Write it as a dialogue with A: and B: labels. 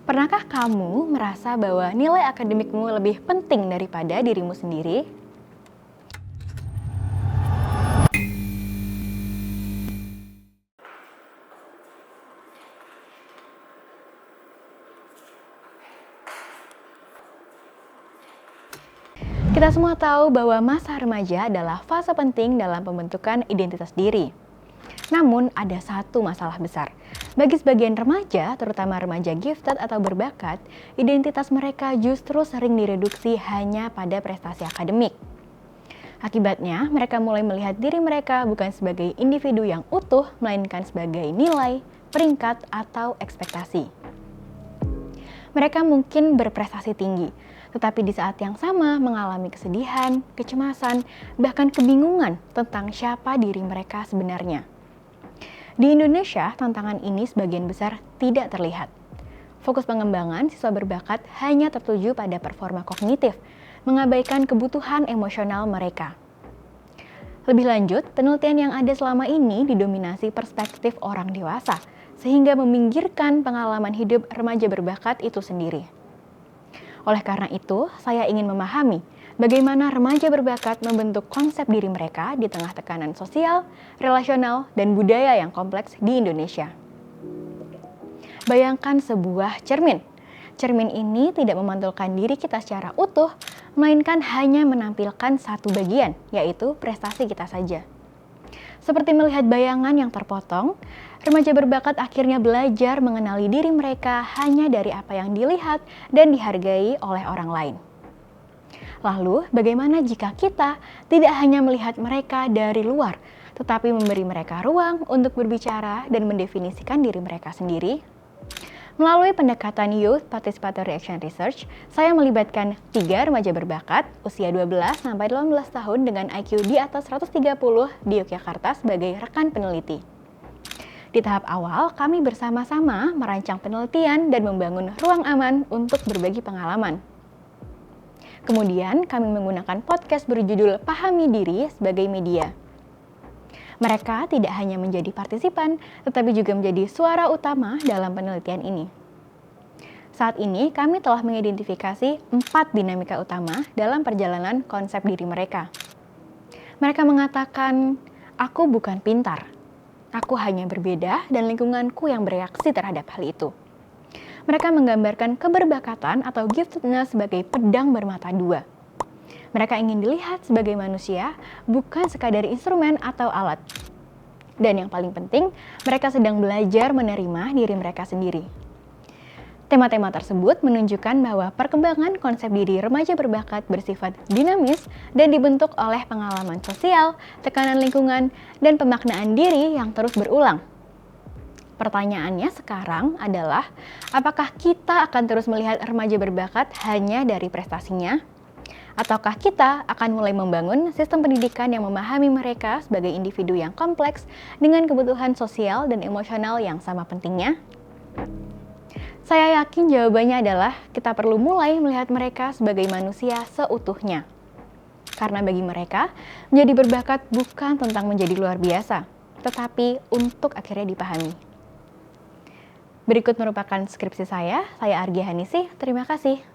A: Pernahkah kamu merasa bahwa nilai akademikmu lebih penting daripada dirimu sendiri? Kita semua tahu bahwa masa remaja adalah fase penting dalam pembentukan identitas diri. Namun, ada satu masalah besar. Bagi sebagian remaja, terutama remaja gifted atau berbakat, identitas mereka justru sering direduksi hanya pada prestasi akademik. Akibatnya, mereka mulai melihat diri mereka bukan sebagai individu yang utuh, melainkan sebagai nilai, peringkat, atau ekspektasi. Mereka mungkin berprestasi tinggi, tetapi di saat yang sama mengalami kesedihan, kecemasan, bahkan kebingungan tentang siapa diri mereka sebenarnya. Di Indonesia, tantangan ini sebagian besar tidak terlihat. Fokus pengembangan siswa berbakat hanya tertuju pada performa kognitif, mengabaikan kebutuhan emosional mereka. Lebih lanjut, penelitian yang ada selama ini didominasi perspektif orang dewasa, sehingga meminggirkan pengalaman hidup remaja berbakat itu sendiri. Oleh karena itu, saya ingin memahami bagaimana remaja berbakat membentuk konsep diri mereka di tengah tekanan sosial, relasional, dan budaya yang kompleks di Indonesia. Bayangkan sebuah cermin. Cermin ini tidak memantulkan diri kita secara utuh, melainkan hanya menampilkan satu bagian, yaitu prestasi kita saja. Seperti melihat bayangan yang terpotong, remaja berbakat akhirnya belajar mengenali diri mereka hanya dari apa yang dilihat dan dihargai oleh orang lain. Lalu, bagaimana jika kita tidak hanya melihat mereka dari luar, tetapi memberi mereka ruang untuk berbicara dan mendefinisikan diri mereka sendiri? Melalui pendekatan Youth Participatory Action Research, saya melibatkan 3 remaja berbakat usia 12-18 tahun dengan IQ di atas 130 di Yogyakarta sebagai rekan peneliti. Di tahap awal, kami bersama-sama merancang penelitian dan membangun ruang aman untuk berbagi pengalaman. Kemudian, kami menggunakan podcast berjudul Pahami Diri sebagai media. Mereka tidak hanya menjadi partisipan, tetapi juga menjadi suara utama dalam penelitian ini. Saat ini, kami telah mengidentifikasi 4 dinamika utama dalam perjalanan konsep diri mereka. Mereka mengatakan, "Aku bukan pintar. Aku hanya berbeda dan lingkunganku yang bereaksi terhadap hal itu." Mereka menggambarkan keberbakatan atau giftedness sebagai pedang bermata dua. Mereka ingin dilihat sebagai manusia, bukan sekadar instrumen atau alat. Dan yang paling penting, mereka sedang belajar menerima diri mereka sendiri. Tema-tema tersebut menunjukkan bahwa perkembangan konsep diri remaja berbakat bersifat dinamis dan dibentuk oleh pengalaman sosial, tekanan lingkungan, dan pemaknaan diri yang terus berulang. Pertanyaannya sekarang adalah, apakah kita akan terus melihat remaja berbakat hanya dari prestasinya? Ataukah kita akan mulai membangun sistem pendidikan yang memahami mereka sebagai individu yang kompleks dengan kebutuhan sosial dan emosional yang sama pentingnya? Saya yakin jawabannya adalah kita perlu mulai melihat mereka sebagai manusia seutuhnya. Karena bagi mereka, menjadi berbakat bukan tentang menjadi luar biasa, tetapi untuk akhirnya dipahami. Berikut merupakan skripsi saya Argia Hanisi, terima kasih.